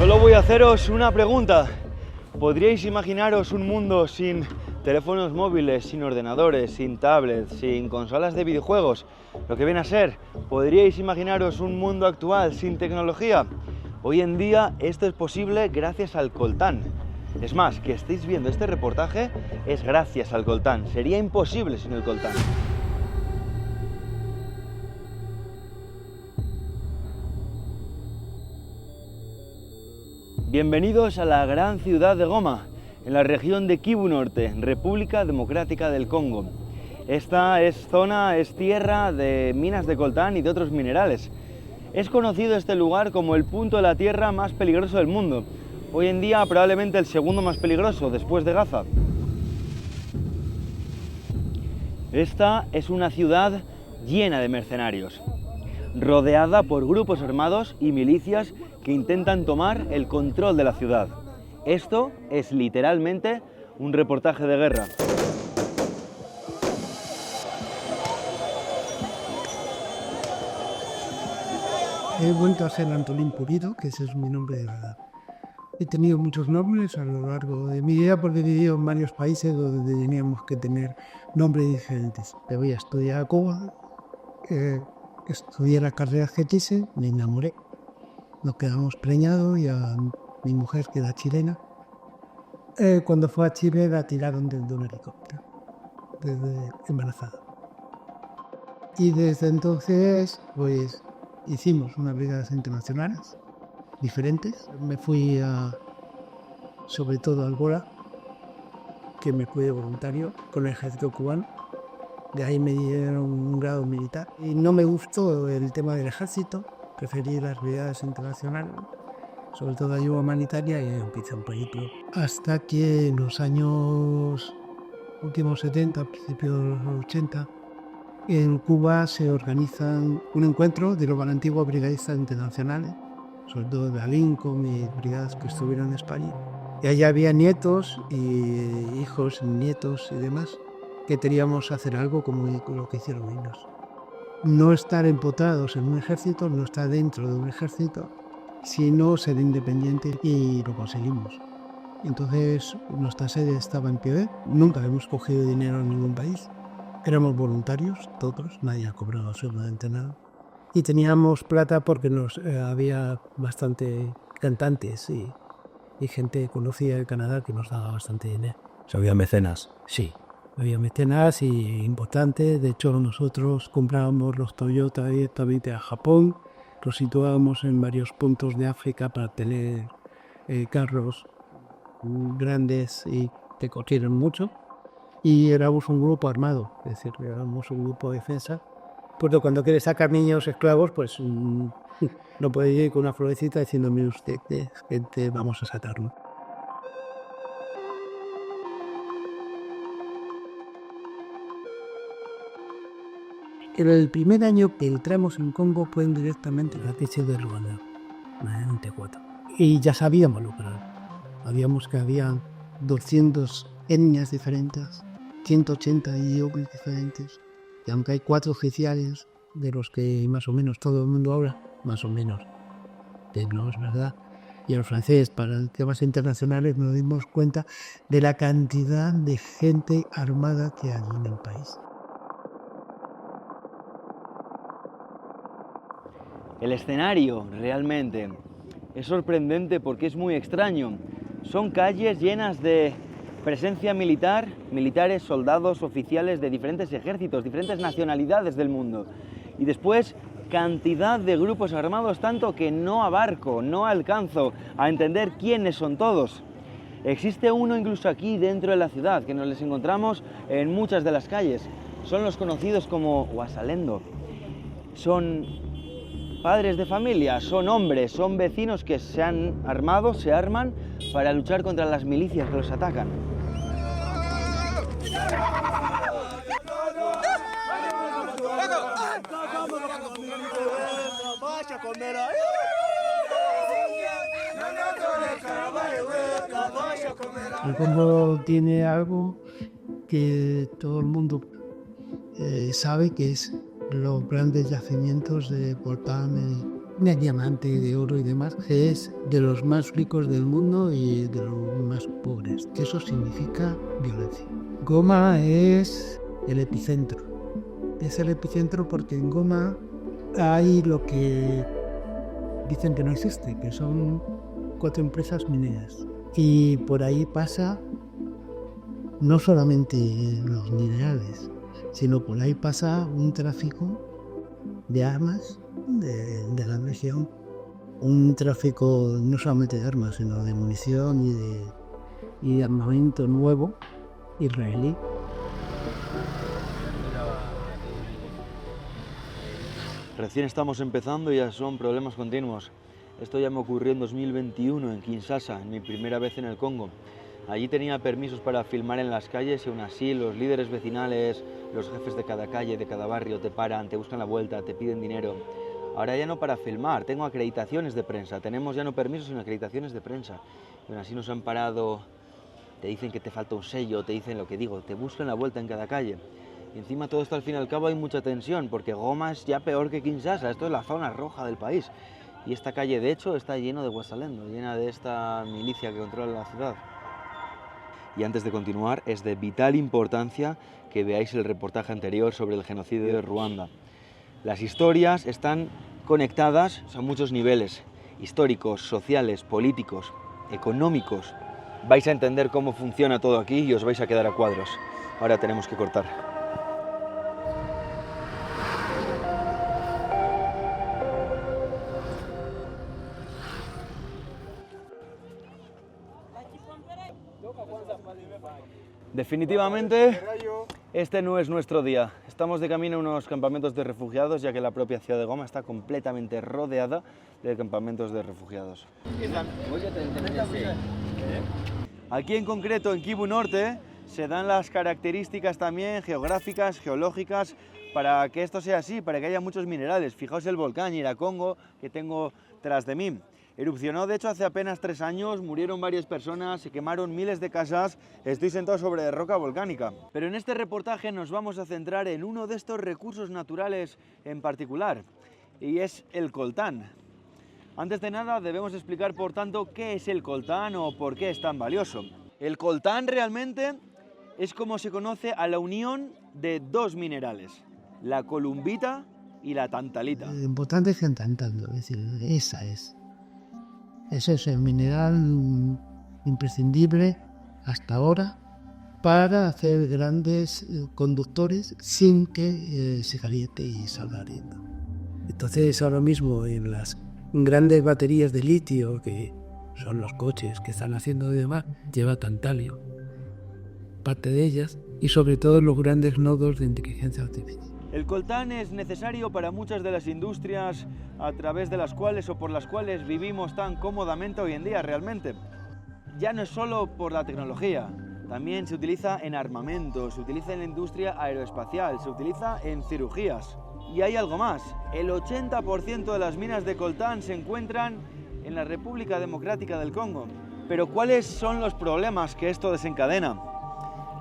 Solo voy a haceros una pregunta. ¿Podríais imaginaros un mundo sin teléfonos móviles, sin ordenadores, sin tablets, sin consolas de videojuegos? Lo que viene a ser, ¿podríais imaginaros un mundo actual sin tecnología? Hoy en día esto es posible gracias al coltán. Es más, que estéis viendo este reportaje es gracias al coltán. Sería imposible sin el coltán. Bienvenidos a la gran ciudad de Goma, en la región de Kivu Norte, República Democrática del Congo. Esta es tierra de minas de coltán y de otros minerales. Es conocido este lugar como el punto de la tierra más peligroso del mundo. Hoy en día probablemente el segundo más peligroso, después de Gaza. Esta es una ciudad llena de mercenarios, rodeada por grupos armados y milicias que intentan tomar el control de la ciudad. Esto es literalmente un reportaje de guerra. He vuelto a ser Antolín Pulido, que ese es mi nombre de verdad. He tenido muchos nombres a lo largo de mi vida porque he vivido en varios países donde teníamos que tener nombres diferentes. Me voy a estudiar a Cuba, estudié la carrera que quise, me enamoré. Nos quedamos preñados y a mi mujer, que era chilena, cuando fue a Chile la tiraron desde un helicóptero, desde embarazada. Y desde entonces, pues, hicimos unas brigadas internacionales diferentes. Me fui sobre todo a Angola, que me fui de voluntario con el ejército cubano. De ahí me dieron un grado militar. Y no me gustó el tema del ejército, preferí las brigadas internacionales, sobre todo ayuda humanitaria, y empecé un periplo. Hasta que en los años últimos 70, principios de los 80, en Cuba se organiza un encuentro de los antiguos brigadistas internacionales, sobre todo de Lincoln y brigadas que estuvieron en España. Y allá había nietos y hijos, nietos y demás, que queríamos hacer algo como lo que hicieron ellos. No estar empotrados en un ejército, no estar dentro de un ejército, sino ser independientes, y lo conseguimos. Entonces nuestra sede estaba en Quebec, nunca hemos cogido dinero en ningún país. Éramos voluntarios, todos, nadie ha cobrado absolutamente nada. Y teníamos plata porque había bastante cantantes y gente conocida de Canadá que nos daba bastante dinero. ¿Había mecenas? Sí, había mecenas y importantes. De hecho, nosotros comprábamos los Toyota directamente a Japón, los situábamos en varios puntos de África para tener carros grandes y que corrieran mucho. Y éramos un grupo armado, es decir, éramos un grupo de defensa. Porque cuando quieres sacar niños esclavos, pues no puedes ir con una florecita diciendo, mire usted, gente, vamos a sacarlo. En el primer año que entramos en Congo fue directamente la crisis de Ruanda, en T4. Y ya sabíamos lo que era. Sabíamos que había 200 etnias diferentes, 180 idiomas diferentes. Y aunque hay 4 oficiales, de los que más o menos todo el mundo habla, más o menos, que no es verdad, y el francés para temas internacionales, nos dimos cuenta de la cantidad de gente armada que hay en el país. El escenario realmente es sorprendente porque es muy extraño. Son calles llenas de presencia militar, militares, soldados, oficiales de diferentes ejércitos, diferentes nacionalidades del mundo. Y después, cantidad de grupos armados, tanto que no abarco, no alcanzo a entender quiénes son todos. Existe uno incluso aquí dentro de la ciudad, que nos les encontramos en muchas de las calles. Son los conocidos como Wasalendo. Son padres de familia, son hombres, son vecinos que se han armado, se arman para luchar contra las milicias que los atacan. El Congo tiene algo que todo el mundo sabe, que es los grandes yacimientos de coltán de diamante, de oro y demás, es de los más ricos del mundo y de los más pobres. Eso significa violencia. Goma es el epicentro. Es el epicentro porque en Goma hay lo que dicen que no existe, que son 4 empresas mineras. Y por ahí pasa no solamente los minerales, sino por ahí pasa un tráfico de armas de la región, un tráfico no solamente de armas, sino de munición y de armamento nuevo israelí. Recién estamos empezando y ya son problemas continuos. Esto ya me ocurrió en 2021 en Kinshasa, en mi primera vez en el Congo. Allí tenía permisos para filmar en las calles y aún así los líderes vecinales, los jefes de cada calle, de cada barrio te paran, te buscan la vuelta, te piden dinero. Ahora ya no para filmar, tengo acreditaciones de prensa, tenemos ya no permisos sino acreditaciones de prensa. Y aún así nos han parado, te dicen que te falta un sello, te dicen lo que digo, te buscan la vuelta en cada calle. Y encima todo esto al fin y al cabo hay mucha tensión, porque Goma es ya peor que Kinshasa, esto es la zona roja del país. Y esta calle de hecho está lleno de Wazalendo, llena de esta milicia que controla la ciudad. Y antes de continuar, es de vital importancia que veáis el reportaje anterior sobre el genocidio de Ruanda. Las historias están conectadas a muchos niveles, históricos, sociales, políticos, económicos. Vais a entender cómo funciona todo aquí y os vais a quedar a cuadros. Ahora tenemos que cortar. Definitivamente, este no es nuestro día. Estamos de camino a unos campamentos de refugiados, ya que la propia ciudad de Goma está completamente rodeada de campamentos de refugiados. Aquí en concreto, en Kivu Norte, se dan las características también geográficas, geológicas, para que esto sea así, para que haya muchos minerales. Fijaos el volcán Iracongo que tengo tras de mí. Erupcionó, de hecho, hace apenas 3 años, murieron varias personas, se quemaron miles de casas, estoy sentado sobre roca volcánica. Pero en este reportaje nos vamos a centrar en uno de estos recursos naturales en particular, y es el coltán. Antes de nada, debemos explicar, por tanto, qué es el coltán o por qué es tan valioso. El coltán realmente es como se conoce a la unión de 2 minerales, la columbita y la tantalita. Lo importante es el tantalito, es decir, ese es el mineral imprescindible hasta ahora para hacer grandes conductores sin que se caliente y salga ardiendo. Entonces ahora mismo en las grandes baterías de litio, que son los coches que están haciendo y demás, lleva tantalio, parte de ellas, y sobre todo los grandes nodos de inteligencia artificial. El coltán es necesario para muchas de las industrias a través de las cuales o por las cuales vivimos tan cómodamente hoy en día realmente. Ya no es solo por la tecnología, también se utiliza en armamento, se utiliza en la industria aeroespacial, se utiliza en cirugías. Y hay algo más, el 80% de las minas de coltán se encuentran en la República Democrática del Congo. Pero ¿cuáles son los problemas que esto desencadena?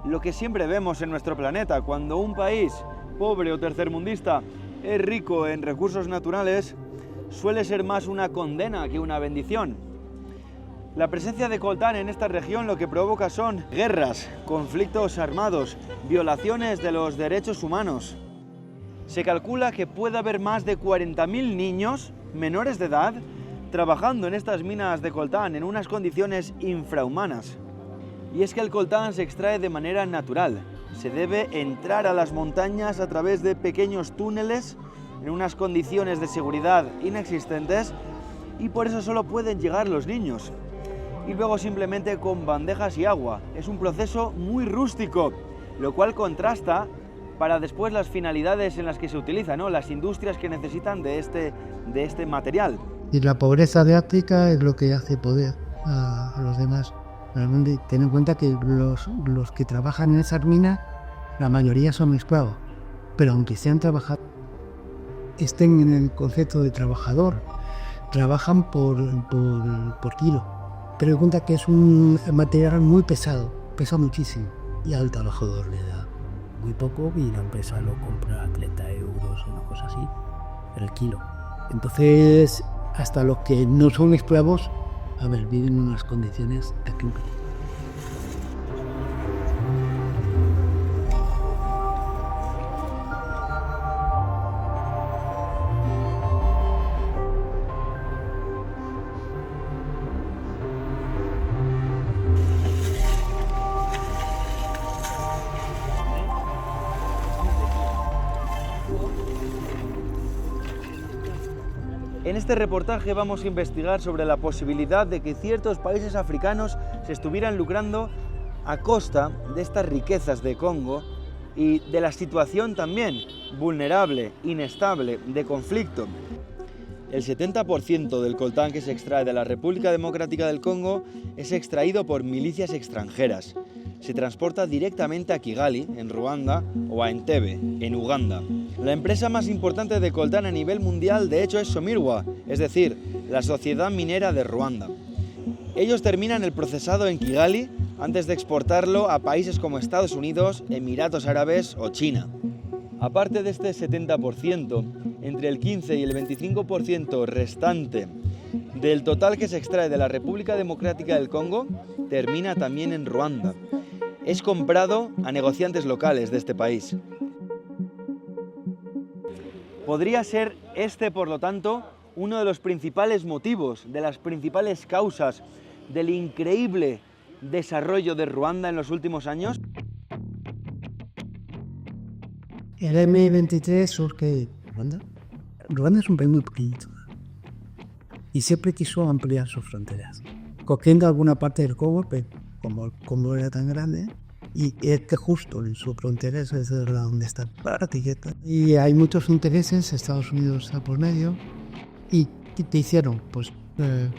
Lo que siempre vemos en nuestro planeta, cuando un país pobre o tercermundista es rico en recursos naturales, suele ser más una condena que una bendición. La presencia de coltán en esta región lo que provoca son guerras, conflictos armados, violaciones de los derechos humanos. Se calcula que puede haber más de 40.000 niños menores de edad trabajando en estas minas de coltán en unas condiciones infrahumanas. Y es que el coltán se extrae de manera natural. Se debe entrar a las montañas a través de pequeños túneles en unas condiciones de seguridad inexistentes y por eso solo pueden llegar los niños. Y luego simplemente con bandejas y agua. Es un proceso muy rústico, lo cual contrasta para después las finalidades en las que se utiliza, ¿no? Las industrias que necesitan de este material. Y la pobreza de África es lo que hace poder a los demás. Realmente ten en cuenta que los que trabajan en esas minas, la mayoría son esclavos, pero aunque sean trabajadores, estén en el concepto de trabajador, trabajan por kilo. Pero ten en cuenta que es un material muy pesado, pesa muchísimo, y al trabajador le da muy poco y la empresa lo compra a 30 euros o una cosa así, el kilo. Entonces, hasta los que no son esclavos, a ver, viven en unas condiciones terribles. En este reportaje vamos a investigar sobre la posibilidad de que ciertos países africanos se estuvieran lucrando a costa de estas riquezas de Congo y de la situación también vulnerable, inestable, de conflicto. El 70% del coltán que se extrae de la República Democrática del Congo es extraído por milicias extranjeras. Se transporta directamente a Kigali, en Ruanda, o a Entebbe, en Uganda. La empresa más importante de coltán a nivel mundial, de hecho, es Somirwa, es decir, la Sociedad Minera de Ruanda. Ellos terminan el procesado en Kigali antes de exportarlo a países como Estados Unidos, Emiratos Árabes o China. Aparte de este 70%, entre el 15 y el 25% restante del total que se extrae de la República Democrática del Congo termina también en Ruanda. Es comprado a negociantes locales de este país. Podría ser este, por lo tanto, uno de los principales motivos, de las principales causas del increíble desarrollo de Ruanda en los últimos años. El M23 surge Ruanda. Ruanda es un país muy pequeñito y siempre quiso ampliar sus fronteras, cogiendo alguna parte del Congo, pero como era tan grande, y es que justo en su frontera es donde está la ratilleta. Y hay muchos intereses, Estados Unidos está por medio, y ¿qué te hicieron? Pues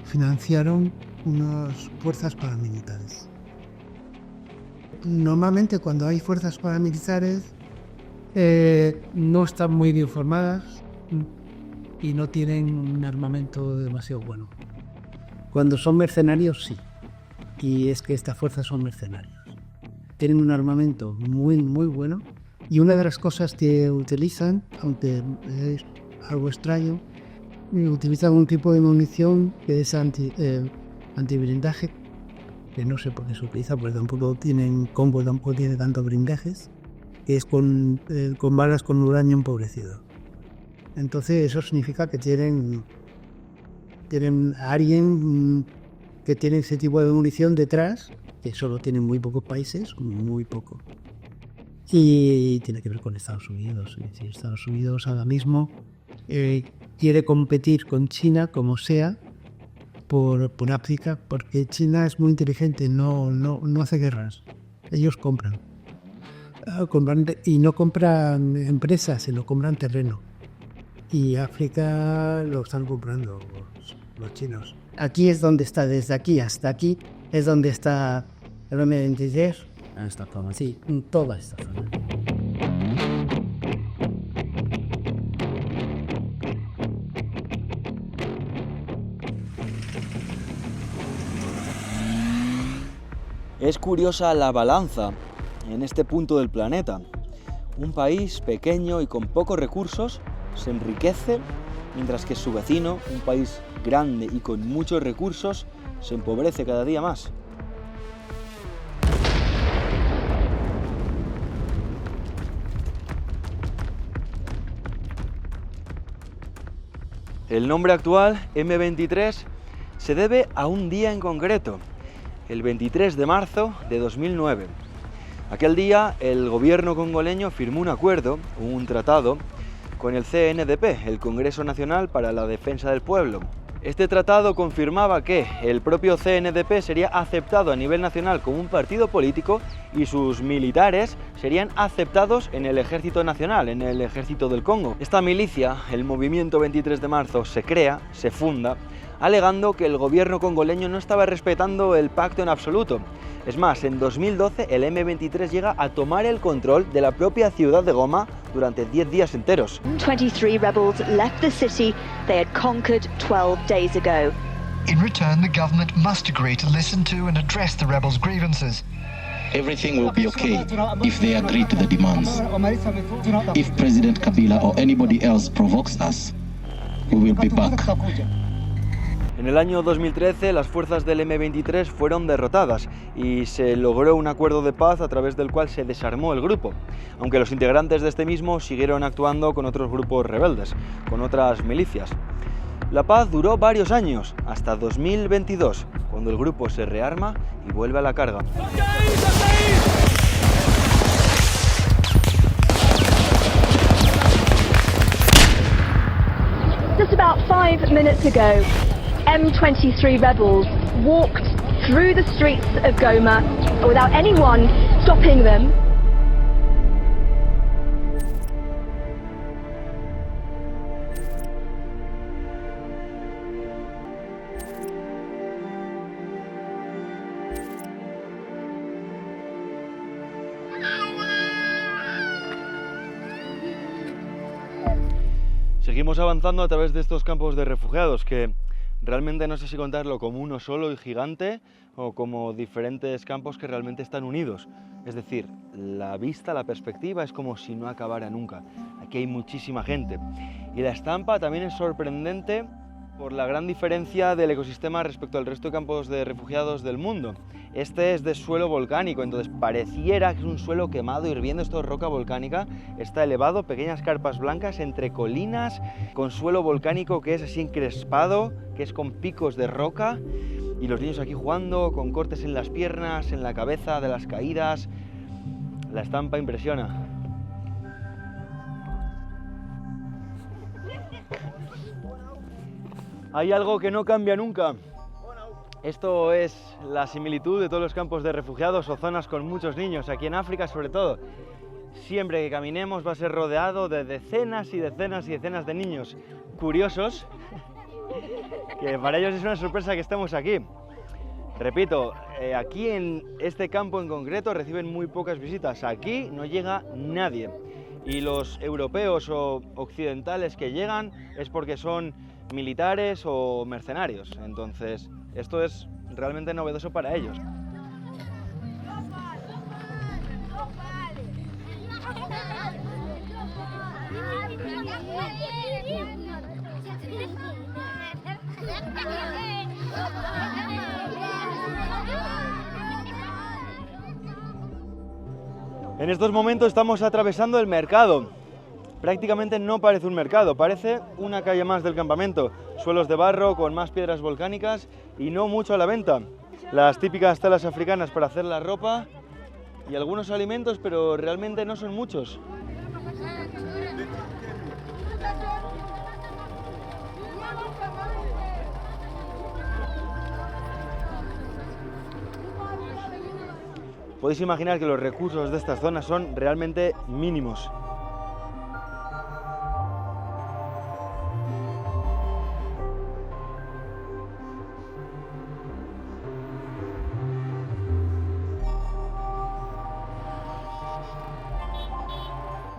financiaron unas fuerzas paramilitares. Normalmente cuando hay fuerzas paramilitares no están muy bien formadas y no tienen un armamento demasiado bueno. Cuando son mercenarios, sí. Y es que estas fuerzas son mercenarios. Tienen un armamento muy, muy bueno. Y una de las cosas que utilizan, aunque es algo extraño, utilizan un tipo de munición que es antiblindaje, que no sé por qué se utiliza, porque Congo tampoco tiene tantos blindajes, que es con balas con uranio empobrecido. Entonces eso significa que tienen a alguien que tiene ese tipo de munición detrás, que solo tienen muy pocos países, muy poco. Y tiene que ver con Estados Unidos. Es decir, Estados Unidos ahora mismo quiere competir con China, como sea, por África, porque China es muy inteligente, no hace guerras. Ellos compran. Y no compran empresas, sino compran terreno. Y África lo están comprando los chinos. Aquí es donde está, desde aquí hasta aquí, es donde está el M23. En esta zona. Sí, en toda esta zona. Es curiosa la balanza en este punto del planeta. Un país pequeño y con pocos recursos se enriquece, mientras que su vecino, un país grande y con muchos recursos, se empobrece cada día más. El nombre actual, M23, se debe a un día en concreto, el 23 de marzo de 2009. Aquel día el gobierno congoleño firmó un acuerdo, un tratado, con el CNDP, el Congreso Nacional para la Defensa del Pueblo. Este tratado confirmaba que el propio CNDP sería aceptado a nivel nacional como un partido político y sus militares serían aceptados en el Ejército Nacional, en el Ejército del Congo. Esta milicia, el Movimiento 23 de Marzo, se crea, se funda, alegando que el gobierno congoleño no estaba respetando el pacto en absoluto. Es más, en 2012 el M23 llega a tomar el control de la propia ciudad de Goma durante 10 días enteros. 23 rebels left the city they had conquered 12 days ago. In return, the government must agree to listen to and address the rebels' grievances. Everything will be okay if they agree to the demands. If President Kabila or anybody else provokes us, we will be back. En el año 2013 las fuerzas del M23 fueron derrotadas y se logró un acuerdo de paz a través del cual se desarmó el grupo, aunque los integrantes de este mismo siguieron actuando con otros grupos rebeldes, con otras milicias. La paz duró varios años, hasta 2022, cuando el grupo se rearma y vuelve a la carga. Just about 5 minutes ago, M23 rebels walked through the streets of Goma without anyone stopping them. Seguimos avanzando a través de estos campos de refugiados que realmente no sé si contarlo como uno solo y gigante o como diferentes campos que realmente están unidos. Es decir, la vista, la perspectiva es como si no acabara nunca. Aquí hay muchísima gente. Y la estampa también es sorprendente por la gran diferencia del ecosistema respecto al resto de campos de refugiados del mundo. Este es de suelo volcánico, entonces pareciera que es un suelo quemado, hirviendo. Esto es roca volcánica, está elevado, pequeñas carpas blancas entre colinas, con suelo volcánico que es así encrespado, que es con picos de roca, y los niños aquí jugando, con cortes en las piernas, en la cabeza, de las caídas. La estampa impresiona. Hay algo que no cambia nunca. Esto es la similitud de todos los campos de refugiados o zonas con muchos niños, aquí en África sobre todo. Siempre que caminemos va a ser rodeado de decenas y decenas y decenas de niños curiosos, que para ellos es una sorpresa que estemos aquí. Repito, aquí en este campo en concreto reciben muy pocas visitas, aquí no llega nadie. Y los europeos o occidentales que llegan es porque son militares o mercenarios, entonces esto es realmente novedoso para ellos. En estos momentos estamos atravesando el mercado. Prácticamente no parece un mercado, parece una calle más del campamento. Suelos de barro con más piedras volcánicas y no mucho a la venta. Las típicas telas africanas para hacer la ropa y algunos alimentos, pero realmente no son muchos. Podéis imaginar que los recursos de estas zonas son realmente mínimos.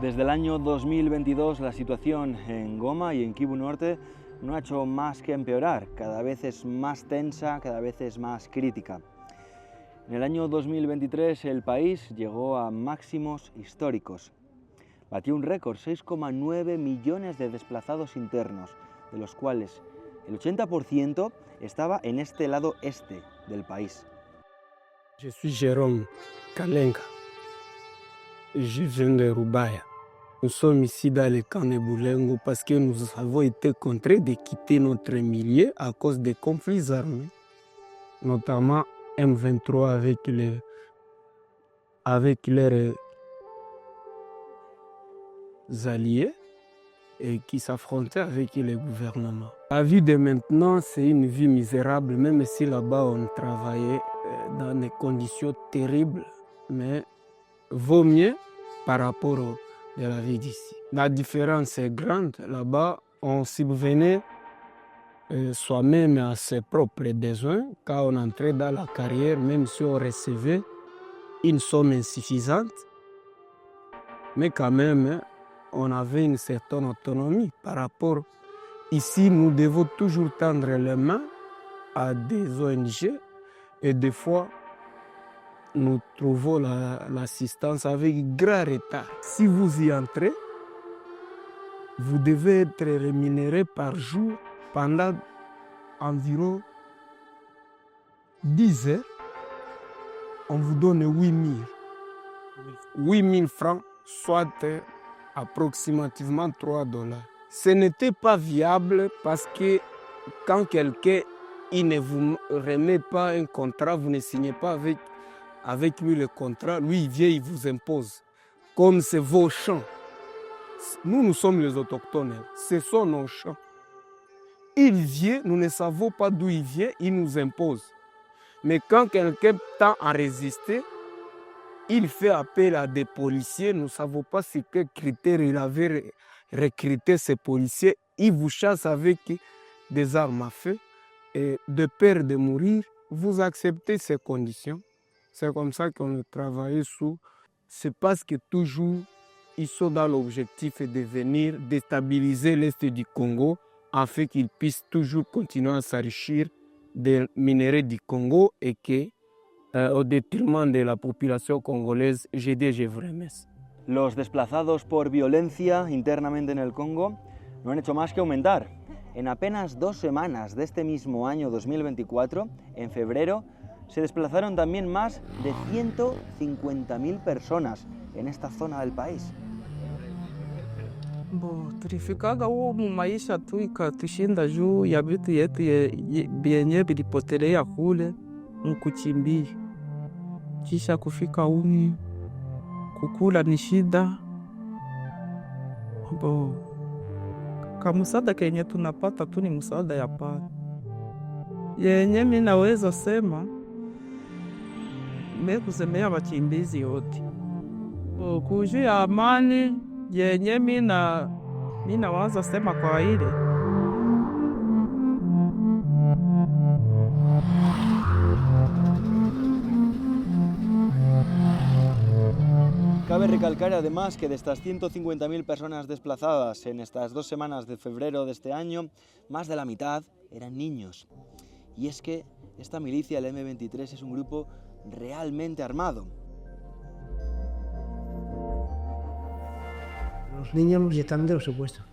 Desde el año 2022 la situación en Goma y en Kivu Norte no ha hecho más que empeorar, cada vez es más tensa, cada vez es más crítica. En el año 2023 el país llegó a máximos históricos. Batió un récord, 6,9 millones de desplazados internos, de los cuales el 80% estaba en este lado este del país. Je suis Jérôme Kalenga. Je viens de Rubaya. Nous sommes ici dans le camp de Boulengo parce que nous avons été contraints de quitter notre milieu à cause des conflits armés, notamment M23 avec leurs alliés et qui s'affrontaient avec le gouvernement. La vie de maintenant, c'est une vie misérable, même si là-bas on travaillait dans des conditions terribles, mais vaut mieux par rapport de la vie d'ici. La différence est grande. Là-bas, on subvenait soi-même à ses propres besoins. Quand on entrait dans la carrière, même si on recevait une somme insuffisante, mais quand même, on avait une certaine autonomie par rapport. Ici, nous devons toujours tendre les mains à des ONG et des fois, nous trouvons l'assistance avec grand retard. Si vous y entrez, vous devez être rémunéré par jour pendant environ 10 heures. On vous donne 8 000 francs, soit approximativement $3. Ce n'était pas viable parce que quand quelqu'un il ne vous remet pas un contrat, vous ne signez pas avec lui le contrat, lui il vient, il vous impose. Comme c'est vos champs. Nous sommes les autochtones, ce sont nos champs. Il vient, nous ne savons pas d'où il vient, il nous impose. Mais quand quelqu'un tend à résister, il fait appel à des policiers, nous ne savons pas sur quels critères il avait recruté ces policiers. Il vous chasse avec des armes à feu. Et de peur de mourir, vous acceptez ces conditions. C'est comme ça qu'on a travaillé sous. C'est parce que toujours, ils sont dans l'objectif de venir déstabiliser l'Est du Congo afin qu'ils puissent toujours continuer à s'enrichir des minerais du Congo et que, au détriment de la population congolaise, je vous remercie. Los desplazados por violencia internamente en el Congo no han hecho más que aumentar. En apenas 2 semanas de este mismo año 2024, en febrero, se desplazaron también más de 150.000 personas en esta zona del país. Tulifikaga humu maisha tu ikatushinda juu ya vitu yetu vyenye vilipotelea kule mkuchimbia. Kisha kufika humu kukula ni shida. Kamusaada kenye tunapata tu ni msaada ya pale. Yenye mimi naweza sema kusemea wakimbizi yote. Kujuu ya amani yenye mimi nawaza sema kwa ile. Cabe recalcar además que de estas 150.000 personas desplazadas en estas 2 semanas de febrero de este año, más de la mitad eran niños. Y es que esta milicia, el M23, es un grupo realmente armado. Los niños los están de los supuestos.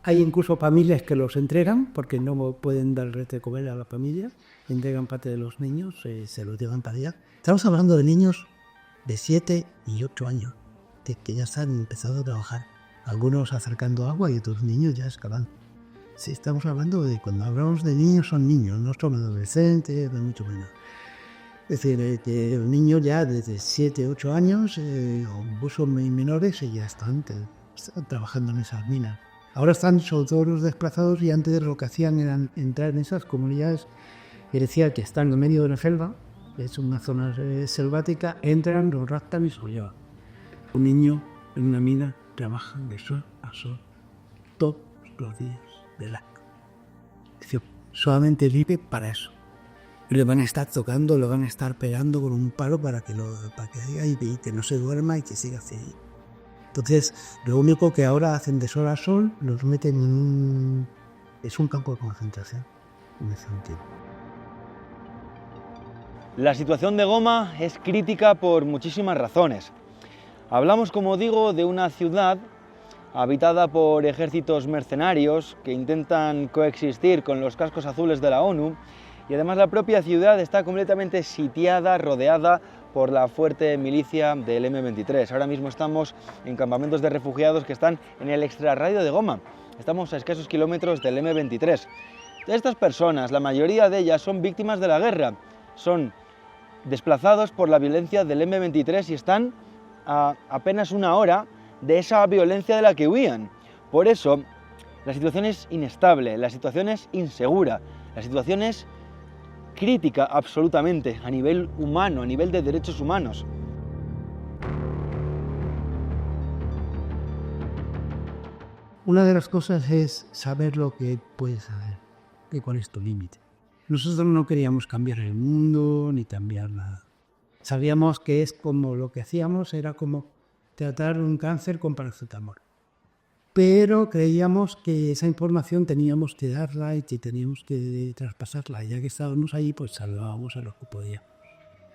Hay incluso familias que los entregan porque no pueden dar de comer a la familia, entregan parte de los niños, se los llevan para allá. Estamos hablando de niños de 7 y 8 años, que ya están empezando a trabajar. Algunos acercando agua y otros niños ya excavando. Sí, estamos hablando de, cuando hablamos de niños, son niños, no son adolescentes, de mucho menos. Es decir, que los niños ya desde 7, 8 años, o incluso menores, ya están trabajando en esas minas. Ahora están sobre todo los desplazados y antes lo que hacían era entrar en esas comunidades que decía que están en medio de la selva, es una zona selvática, entran, los raptan y se lo llevan. Un niño en una mina trabaja de sol a sol todos los días del año. Es decir, solamente vive para eso. Le van a estar tocando, lo van a estar pegando con un palo para que diga y que no se duerma y que siga así. Entonces, lo único que ahora hacen de sol a sol, los meten en es un campo de concentración, en ese sentido. La situación de Goma es crítica por muchísimas razones. Hablamos, como digo, de una ciudad habitada por ejércitos mercenarios que intentan coexistir con los cascos azules de la ONU, y además la propia ciudad está completamente sitiada, rodeada por la fuerte milicia del M23. Ahora mismo estamos en campamentos de refugiados que están en el extrarradio de Goma. Estamos a escasos kilómetros del M23. Estas personas, la mayoría de ellas, son víctimas de la guerra. Son desplazados por la violencia del M23 y están a apenas 1 hora de esa violencia de la que huían. Por eso, la situación es inestable, la situación es insegura, la situación es crítica absolutamente a nivel humano, a nivel de derechos humanos. Una de las cosas es saber lo que puedes saber, y cuál es tu límite. Nosotros no queríamos cambiar el mundo ni cambiar nada. Sabíamos que es como lo que hacíamos era como tratar un cáncer con paracetamol. Pero creíamos que esa información teníamos que darla y que teníamos que traspasarla. Y ya que estábamos ahí, pues salvábamos a los que podíamos.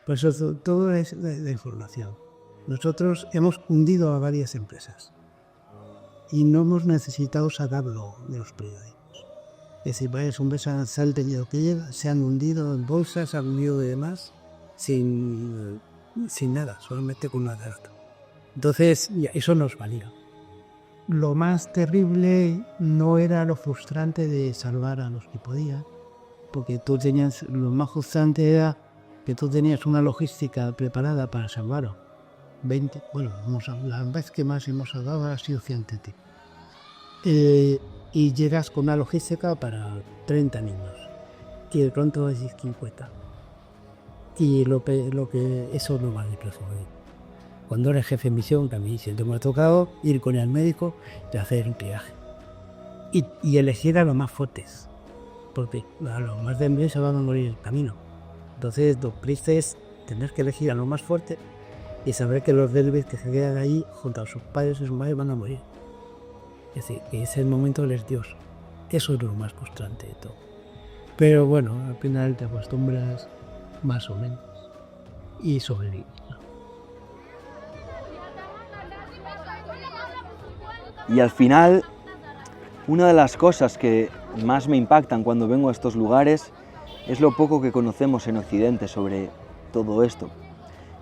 Por eso todo es la información. Nosotros hemos hundido a varias empresas. y no hemos necesitado sacarlo de los periódicos. Es decir, varios hombres se han tenido que llevar, se han hundido en bolsas, se han hundido y demás, sin nada, solamente con una alerta. Entonces, eso nos valía. Lo más terrible no era lo frustrante de salvar a los que podían, porque lo más frustrante era que tú tenías una logística preparada para salvarlo. 20, la vez que más hemos salvado ha sido 100 tipos. Y llegas con una logística para 30 niños, y de pronto decís 50. Y lo que eso no vale precio. Cuando eres jefe de misión, que a mí siempre me ha tocado ir con el médico y hacer un triaje. Y elegir a los más fuertes, porque a los más débiles se van a morir en el camino. Entonces, lo triste es tener que elegir a los más fuertes y saber que los débiles que se quedan ahí junto a sus padres y sus madres van a morir. Es decir, que ese momento les Dios. Eso es lo más frustrante de todo. Pero bueno, al final te acostumbras más o menos y sobrevives. Y al final, una de las cosas que más me impactan cuando vengo a estos lugares es lo poco que conocemos en Occidente sobre todo esto.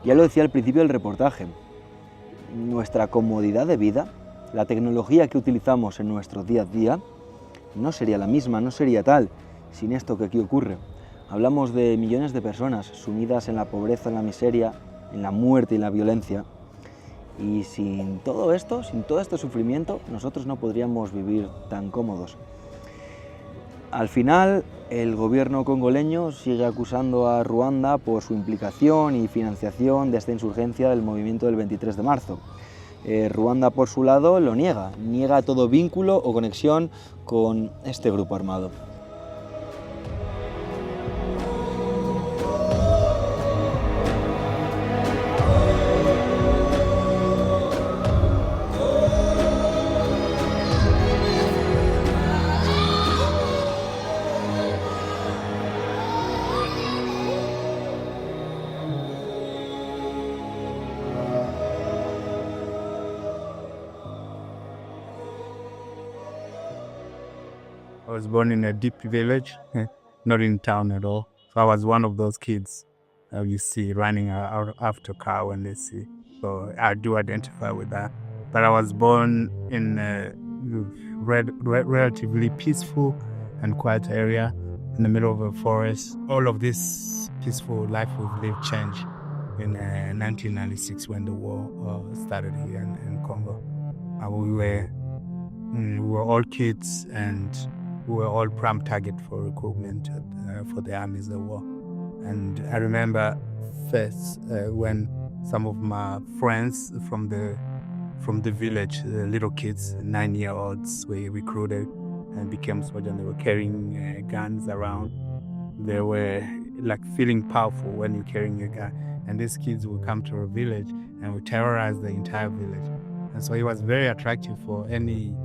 Ya lo decía al principio del reportaje, nuestra comodidad de vida, la tecnología que utilizamos en nuestro día a día, no sería la misma, no sería tal sin esto que aquí ocurre. Hablamos de millones de personas sumidas en la pobreza, en la miseria, en la muerte y la violencia. Y sin todo esto, sin todo este sufrimiento, nosotros no podríamos vivir tan cómodos. Al final, el gobierno congoleño sigue acusando a Ruanda por su implicación y financiación de esta insurgencia del movimiento del 23 de marzo. Ruanda, por su lado, lo niega todo vínculo o conexión con este grupo armado. I was born in a deep village, not in town at all. So I was one of those kids you see running out after car when they see. So I do identify with that. But I was born in a relatively peaceful and quiet area in the middle of a forest. All of this peaceful life we've lived changed in 1996 when the war started here in Congo. We were all kids and we were all prime target for recruitment for the armies of war. And I remember first when some of my friends from the village, little kids, 9-year-olds, were recruited and became soldiers. They were carrying guns around. They were like feeling powerful when you're carrying a gun. And these kids would come to a village and would terrorize the entire village. And so it was very attractive for any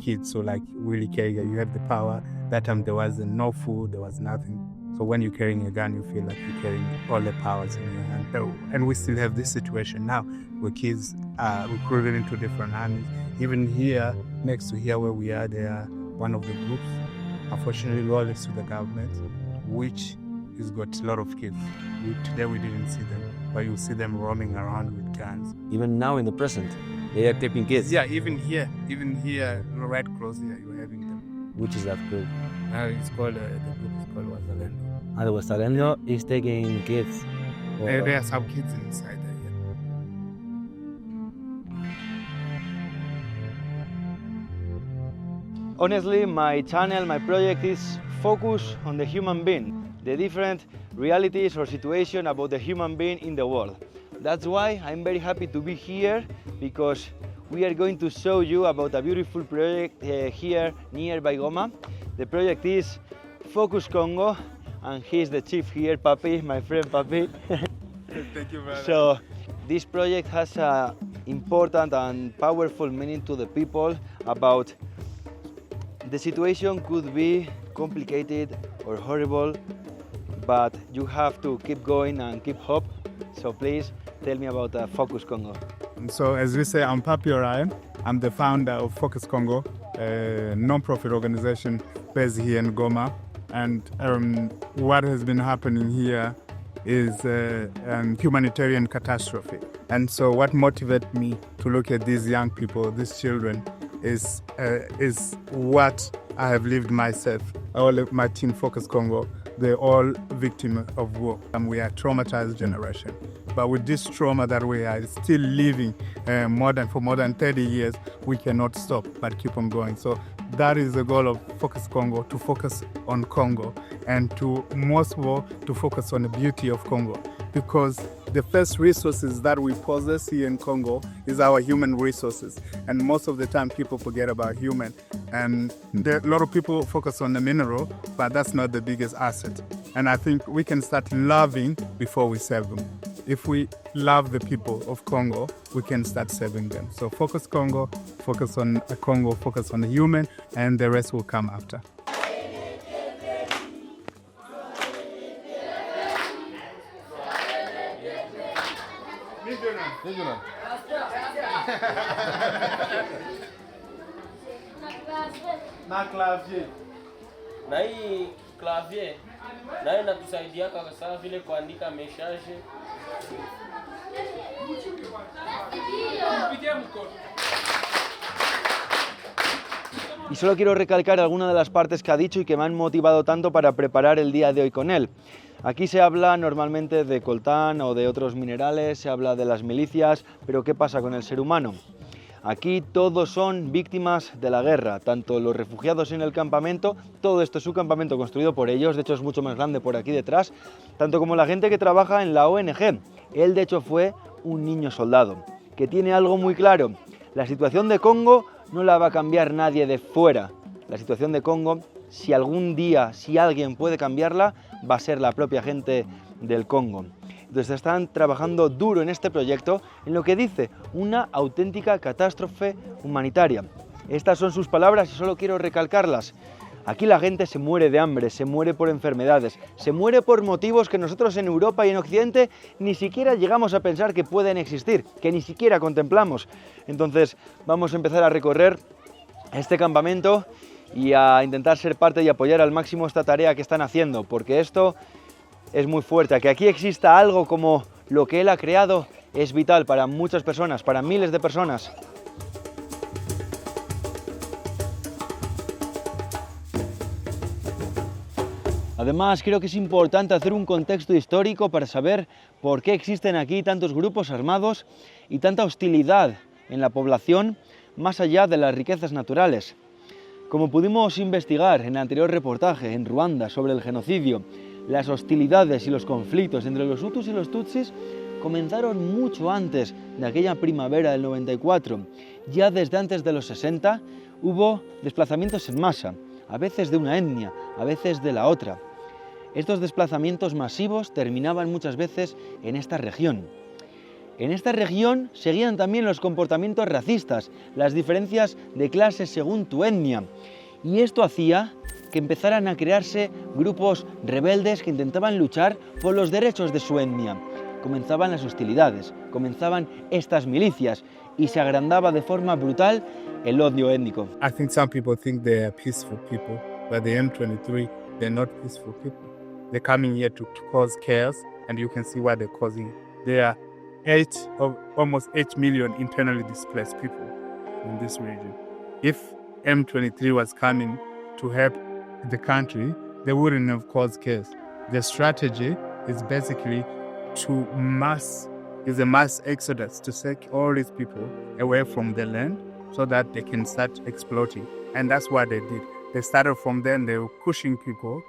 kid. So like really carrying, you have the power. That time there was no food, there was nothing. So when you're carrying a gun, you feel like you're carrying all the powers in your hand. And we still have this situation now where kids are recruited into different armies. Even here, next to here where we are, they are one of the groups, unfortunately loyalist to the government, which has got a lot of kids. Today we didn't see them, but you see them roaming around with guns. Even now in the present, they are taking kids. Yeah, even here, right close here, you're having them. Which is that group? It's called, the group is called Wazalendo. And the Wazalendo is taking kids. There are some kids inside there, Honestly, my channel, my project is focused on the human being, the different realities or situations about the human being in the world. That's why I'm very happy to be here, because we are going to show you about a beautiful project here nearby Goma. The project is Focus Congo, and he's the chief here, Papi, my friend Papi. Thank you, brother. So this project has an important and powerful meaning to the people about the situation could be complicated or horrible, but you have to keep going and keep hope. So please tell me about Focus Congo. So as we say, I'm Papi Orion. I'm the founder of Focus Congo, a non-profit organization based here in Goma. And what has been happening here is a humanitarian catastrophe. And so what motivated me to look at these young people, these children, is what I have lived myself. All of my team, Focus Congo, they're all victims of war. And we are a traumatized generation. But with this trauma that we are still living for more than 30 years, we cannot stop but keep on going. So that is the goal of Focus Congo, to focus on Congo and to most of all to focus on the beauty of Congo. Because the first resources that we possess here in Congo is our human resources. And most of the time people forget about human. And a lot of people focus on the mineral, but that's not the biggest asset. And I think we can start loving before we serve them. If we love the people of Congo, we can start serving them. So focus Congo, focus on Congo, focus on the human, and the rest will come after. Na hii clavier nayo inatusaidia sawa vile kuandika message. Y solo quiero recalcar algunas de las partes que ha dicho y que me han motivado tanto para preparar el día de hoy con él. Aquí se habla normalmente de coltán o de otros minerales, se habla de las milicias, pero ¿qué pasa con el ser humano? Aquí todos son víctimas de la guerra, tanto los refugiados en el campamento, todo esto es un campamento construido por ellos, de hecho es mucho más grande por aquí detrás, tanto como la gente que trabaja en la ONG. Él de hecho fue un niño soldado, que tiene algo muy claro: la situación de Congo no la va a cambiar nadie de fuera. La situación de Congo, si algún día, si alguien puede cambiarla, va a ser la propia gente del Congo. Entonces están trabajando duro en este proyecto, en lo que dice una auténtica catástrofe humanitaria. Estas son sus palabras y solo quiero recalcarlas. Aquí la gente se muere de hambre, se muere por enfermedades, se muere por motivos que nosotros en Europa y en Occidente ni siquiera llegamos a pensar que pueden existir, que ni siquiera contemplamos. Entonces vamos a empezar a recorrer este campamento y a intentar ser parte y apoyar al máximo esta tarea que están haciendo, porque esto es muy fuerte. Que aquí exista algo como lo que él ha creado es vital para muchas personas, para miles de personas. Además, creo que es importante hacer un contexto histórico para saber por qué existen aquí tantos grupos armados y tanta hostilidad en la población más allá de las riquezas naturales. Como pudimos investigar en el anterior reportaje en Ruanda sobre el genocidio, las hostilidades y los conflictos entre los Hutus y los Tutsis comenzaron mucho antes de aquella primavera del 94. Ya desde antes de los 60 hubo desplazamientos en masa, a veces de una etnia, a veces de la otra. Estos desplazamientos masivos terminaban muchas veces en esta región. En esta región seguían también los comportamientos racistas, las diferencias de clases según tu etnia. Y esto hacía que empezaran a crearse grupos rebeldes que intentaban luchar por los derechos de su etnia. Comenzaban las hostilidades, comenzaban estas milicias y se agrandaba de forma brutal el odio étnico. I think some people think they are peaceful people, but the M23, they're not peaceful people. They're coming here to cause chaos, and you can see what they're causing. There are almost 8 million internally displaced people in this region. If M23 was coming to help the country, they wouldn't have caused chaos. The strategy is basically a mass exodus to take all these people away from the land so that they can start exploiting. And that's what they did. They started from there and they were pushing people.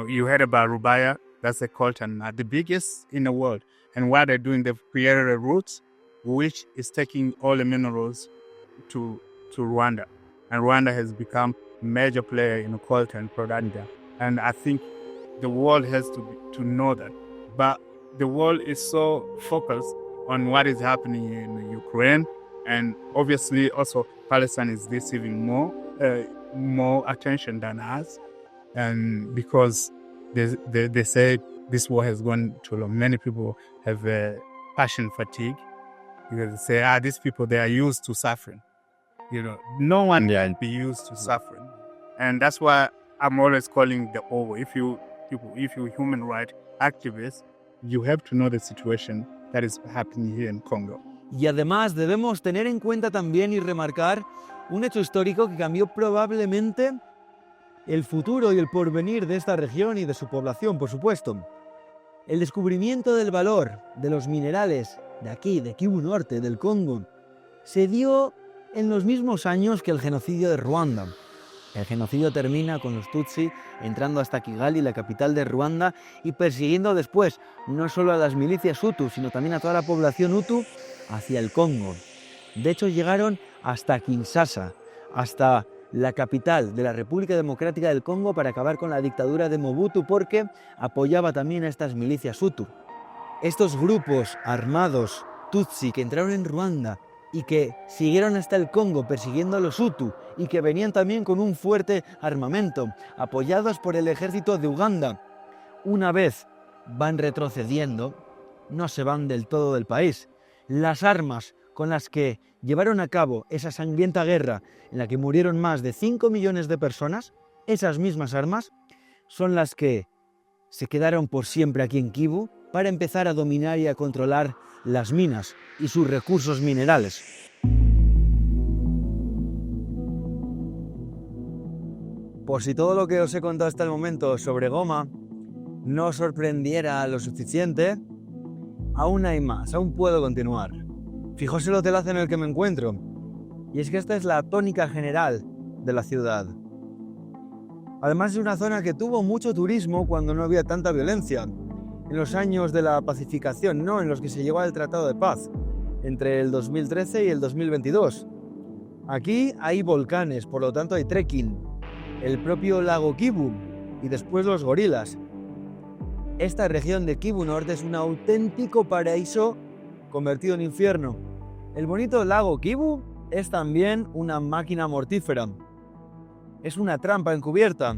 You heard about Rubaya, that's a coltan, the biggest in the world. And what they're doing, they've created a route which is taking all the minerals to Rwanda. And Rwanda has become a major player in coltan production. And I think the world has to know that. But the world is so focused on what is happening in Ukraine. And obviously also Palestine is receiving more attention than us. And because they say this war has gone too long. Many people have passion fatigue because they say, these people, they are used to suffering. no one will be used to suffering. And that's why I'm always calling the over. If you human rights activists, you have to know the situation that is happening here in Congo. Y además debemos tener en cuenta también y remarcar un hecho histórico que cambió probablemente el futuro y el porvenir de esta región y de su población, por supuesto. El descubrimiento del valor de los minerales de aquí, de Kivu Norte, del Congo, se dio en los mismos años que el genocidio de Ruanda. El genocidio termina con los Tutsi entrando hasta Kigali, la capital de Ruanda, y persiguiendo después no solo a las milicias Hutu, sino también a toda la población Hutu hacia el Congo. De hecho, llegaron hasta Kinshasa, hasta la capital de la República Democrática del Congo, para acabar con la dictadura de Mobutu, porque apoyaba también a estas milicias Hutu. Estos grupos armados Tutsi que entraron en Ruanda y que siguieron hasta el Congo persiguiendo a los Hutu y que venían también con un fuerte armamento, apoyados por el ejército de Uganda, una vez van retrocediendo, no se van del todo del país. Las armas con las que llevaron a cabo esa sangrienta guerra en la que murieron más de 5 millones de personas, esas mismas armas son las que se quedaron por siempre aquí en Kivu para empezar a dominar y a controlar las minas y sus recursos minerales. Por si todo lo que os he contado hasta el momento sobre Goma no os sorprendiera lo suficiente, aún hay más, aún puedo continuar. Fijaos el hotelazo en el que me encuentro, y es que esta es la tónica general de la ciudad. Además es una zona que tuvo mucho turismo cuando no había tanta violencia, en los años de la pacificación, no en los que se llegó al Tratado de Paz, entre el 2013 y el 2022. Aquí hay volcanes, por lo tanto hay trekking, el propio lago Kivu y después los gorilas. Esta región de Kivu Norte es un auténtico paraíso convertido en infierno. El bonito lago Kivu es también una máquina mortífera. Es una trampa encubierta.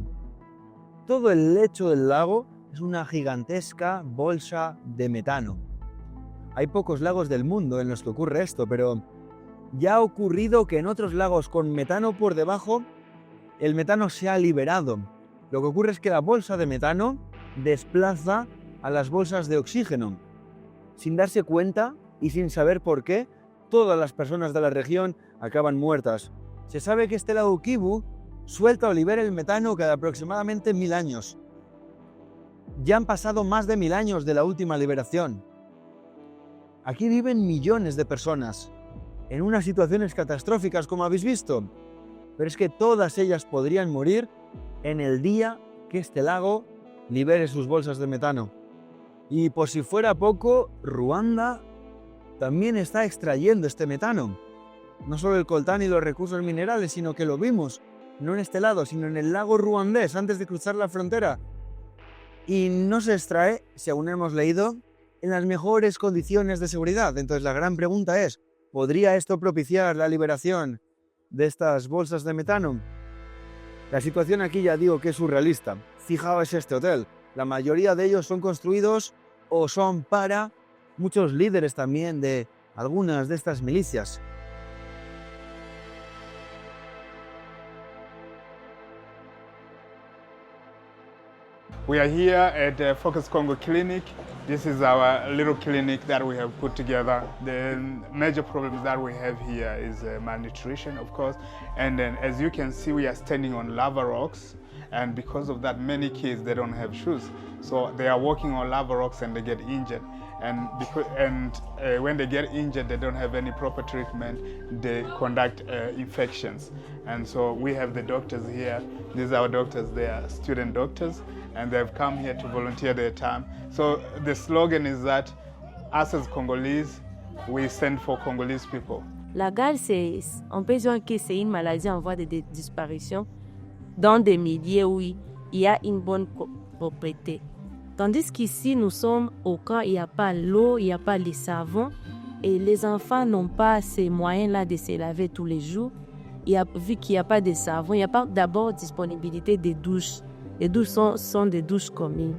Todo el lecho del lago es una gigantesca bolsa de metano. Hay pocos lagos del mundo en los que ocurre esto, pero ya ha ocurrido que en otros lagos con metano por debajo, el metano se ha liberado. Lo que ocurre es que la bolsa de metano desplaza a las bolsas de oxígeno. Sin darse cuenta y sin saber por qué, todas las personas de la región acaban muertas. Se sabe que este lago Kivu suelta o libera el metano cada aproximadamente 1000 años. Ya han pasado más de 1000 años de la última liberación. Aquí viven millones de personas, en unas situaciones catastróficas como habéis visto, pero es que todas ellas podrían morir en el día que este lago libere sus bolsas de metano. Y por si fuera poco, Ruanda también está extrayendo este metano. No solo el coltán y los recursos minerales, sino que lo vimos, no en este lado, sino en el lago ruandés, antes de cruzar la frontera. Y no se extrae, si aún hemos leído, en las mejores condiciones de seguridad. Entonces la gran pregunta es, ¿podría esto propiciar la liberación de estas bolsas de metano? La situación aquí ya digo que es surrealista. Fijaos este hotel. La mayoría de ellos son construidos o son para muchos líderes también de algunas de estas milicias. We are here at the Focus Congo Clinic. This is our little clinic that we have put together. The major problems that we have here is malnutrition, of course. And then, as you can see, we are standing on lava rocks. And because of that, many kids, they don't have shoes. So they are walking on lava rocks and they get injured. And when they get injured, they don't have any proper treatment. They conduct infections. And so we have the doctors here. These are our doctors. They are student doctors. And they've come here to volunteer their time. So the slogan is that us as Congolese, we stand for Congolese people. La gale, on peut dire que c'est une maladie en voie de disparition dans des milieux où il y a une bonne propreté. Tandis qu'ici, nous sommes au camp, il n'y a pas l'eau, il n'y a pas les savons, et les enfants n'ont pas ces moyens-là de se laver tous les jours. Vu qu'il n'y a pas de savon, il n'y a pas d'abord disponibilité des douches. Les douches sont des douches communes.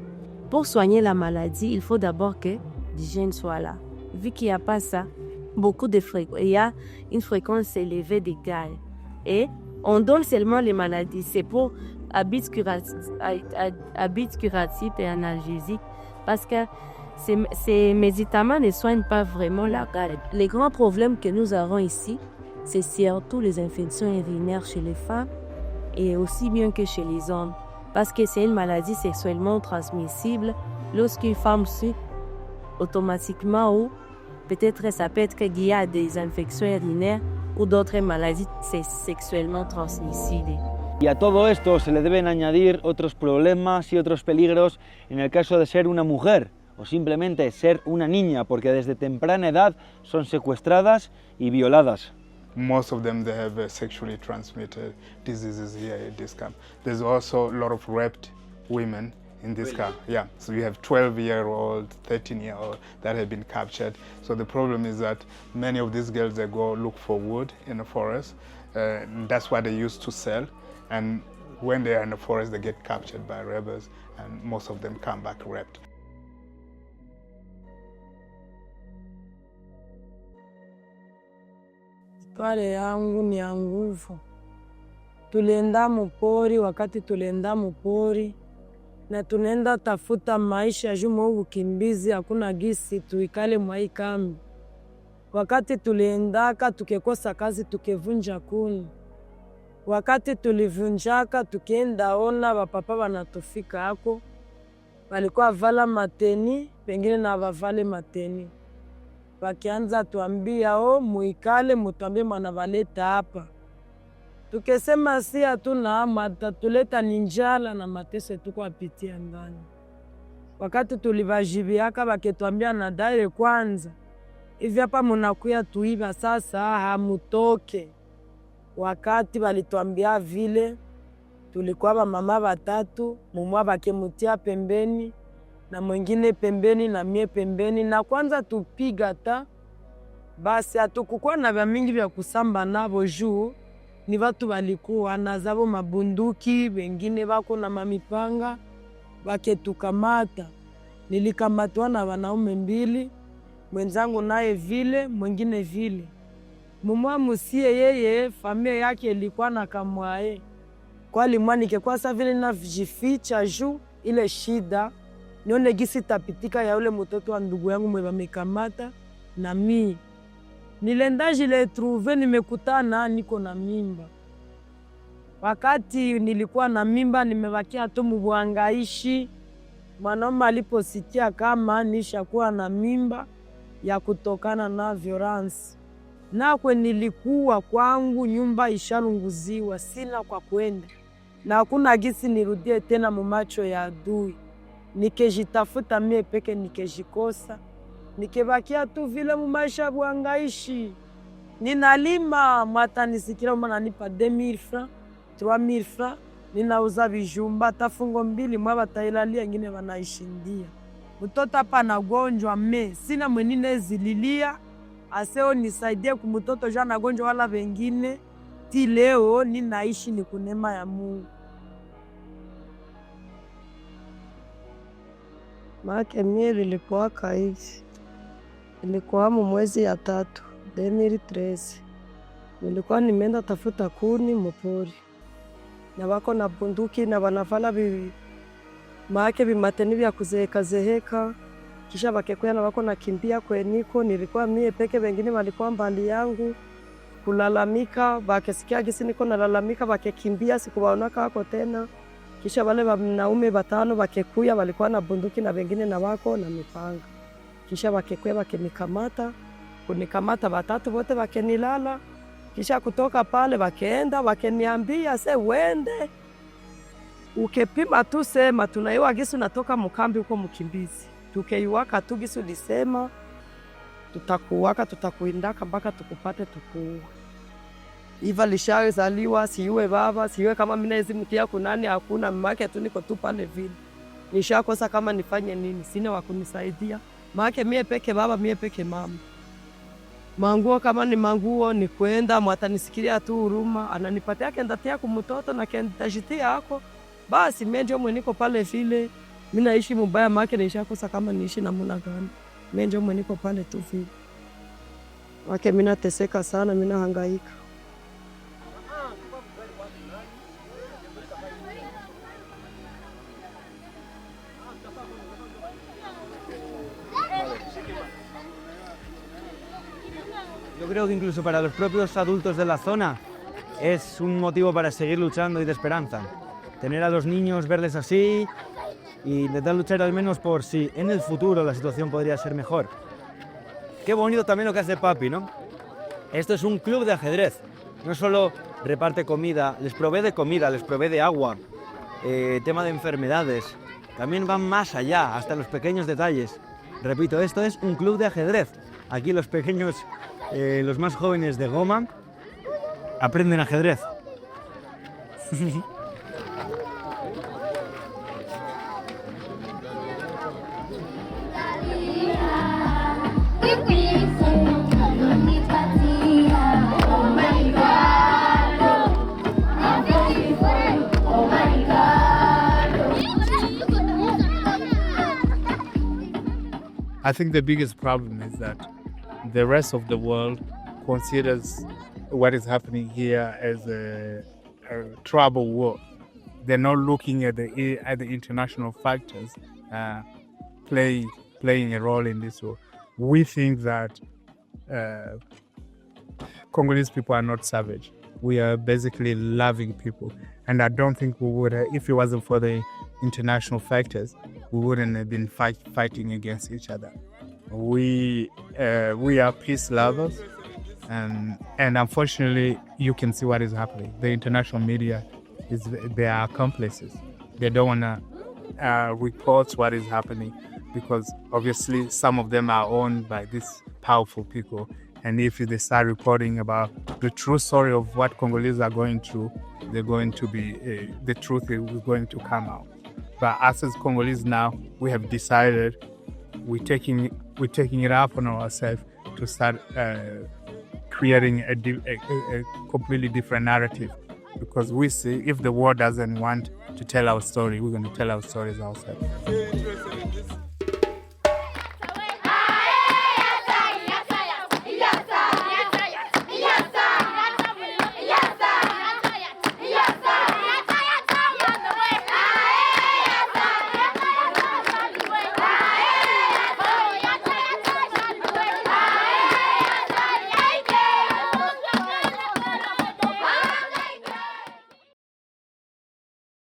Pour soigner la maladie, il faut d'abord que l'hygiène soit là. Vu qu'il n'y a pas ça, il y a une fréquence élevée de gale. Et on donne seulement les maladies. C'est pour habits curatifs et analgésiques. Parce que ces médicaments ne soignent pas vraiment la gale. Les grands problèmes que nous avons ici, c'est surtout les infections urinaires chez les femmes et aussi bien que chez les hommes. Parce que c'est une maladie sexuellement transmissible. Lorsqu'une femme suit, automatiquement, ou peut-être ça peut être qu'il y a des infections urinaires ou d'autres maladies sexuellement transmissibles. Y a todo esto se le deben añadir otros problemas y otros peligros en el caso de ser una mujer o simplemente ser una niña, porque desde temprana edad son secuestradas y violadas. Most of them, they have sexually transmitted diseases here in this camp. There's also a lot of raped women in this camp. Yeah, so you have 12-year-old, 13-year-old that have been captured. So the problem is that many of these girls, they go look for wood in the forest. That's what they used to sell. And when they are in the forest, they get captured by rebels, and most of them come back raped. Pale yangu ni ya nguvu. Tulienda mupori, wakati tulienda mupori na tunaenda tafuta maisha jumo ukimbizi, hakuna gisi tuikale mwa hii kambi. Wakati tuliendaka tukekosa kazi tukevunja kuni. Wakati tulivunjaka tukienda ona bapapa banatufika hako, walikuwa vala mateni, pengine na bavale mateni. Wakianza tuambia muikale mutuambie manavaleta hapa. Tukesema si hatuna matatuleta ninjala na mateso tuko apitia ndani. Wakati tulivajibiaka waketuambia na dare kwanza, hivi hapa munakuya tuiba sasa hamutoke. Wakati walituambia vile, tulikuwa ba mama batatu, mumwa bakemutia pembeni na mwingine pembeni na mie pembeni, na kwanza tupiga ta basi hatukukuwa na vya mingi vya kusamba nabo juu ni watu walikuwa na zabo mabunduki, wengine wako na mamipanga waketukamata. Nilikamatwa na wanaume 2, mwenzangu naye vile, mwingine vile. Mumwa musie yeye familia yake ilikuwa na kamwae. Kwa limwani kekwa sa vile na jificha juu ile shida nione gisi tapitika ya ule mtoto wa ndugu yangu mwe wamekamata na mimi. Nilenda jile trouve nimekutana niko na mimba. Wakati nilikuwa na mimba nimebakia tu mbuangaishi. Mwanaume aliposikia kama nishakuwa na mimba ya kutokana na violence. Na kwe nilikuwa kwangu nyumba ishalunguziwa, sina kwa kwenda. Na hakuna gisi nirudie tena mumacho ya adui. Nikejitafuta mie peke nikejikosa. Nikebakia tu vile mumaisha buangaishi. Ninalima mwata nisikira umananipa 2,000 francs, 3,000 francs. Ninauza bijumba, tafungo 2 mwa batailalia ngine wanaishindia. Mtoto hapa anagonjwa sina mwenine zililia. Aseo nisaidie kumutoto jana gonjwa wala wengine. Ti leo ninaishi ni kunema ya Mungu. Make mie ilikuwa kahizi. Ilikuwa mwezi ya 3, 2013. Nilikuwa nimeenda tafuta kuni mupori. Na wako na bunduki na wanavala make bimateni vya kuzeheka. Kisha bakekuya na wako na kimbia kweniko. Nilikuwa mie peke, wengine walikuwa mbali yangu. Kulalamika, bakesikia gisi niko nalalamika, bakekimbia, sikuwaonaka wako tena. Kisha wale wanaume 5 bakekuya walikuwa na bunduki na wengine na wako na mipanga. Kisha bakekuya bakenikamata, kunikamata 3 wote bakenilala. Kisha kutoka pale bakeenda bakeniambia se wende. Ukepima tu sema tunaiwa gisi natoka mukambi huko mukimbizi. Tukeiwaka tu gisi ulisema tutakuwaka tutakuindaka mpaka tukupate tukuua. Iva lishazaliwa siwe baba, siwe kama mimi naweza mtia kunani, hakuna mamake tu niko tu pale vile. Nishakosa kama nifanye nini, sina wa kunisaidia. Maana mie peke baba, mie peke mama. Manguo kama ni manguo ni kwenda mwatanisikiria tu huruma, ananipatia kendatia kumtoto na kendajitia hako. Basi mimi ndio mweniko pale vile. Mimi naishi mbaya maana nishakosa kama niishi namna gani. Mimi ndio mweniko pale tu vile. Wake mimi nateseka sana, mimi nahangaika. creo que incluso para los propios adultos de la zona es un motivo para seguir luchando y de esperanza. Tener a los niños, verles así y intentar luchar al menos por si en el futuro la situación podría ser mejor. Qué bonito también lo que hace Papi, ¿no? Esto es un club de ajedrez. No solo reparte comida, les provee de comida, les provee de agua, tema de enfermedades. También van más allá, hasta los pequeños detalles. Repito, esto es un club de ajedrez. Aquí los pequeños, los más jóvenes de Goma, aprenden ajedrez. I think the biggest problem is that the rest of the world considers what is happening here as a trouble war. They're not looking at the international factors playing a role in this war. We think that Congolese people are not savage. We are basically loving people, and I don't think we would, if it wasn't for the international factors, we wouldn't have been fighting against each other. We are peace lovers, and unfortunately, you can see what is happening. The international media they are accomplices. They don't want to report what is happening because obviously some of them are owned by these powerful people. And if they start reporting about the true story of what Congolese are going through, they're going to be the truth is going to come out. But us as Congolese now, we have decided we're taking it up on ourselves to start creating a completely different narrative. Because we see if the world doesn't want to tell our story, we're going to tell our stories ourselves.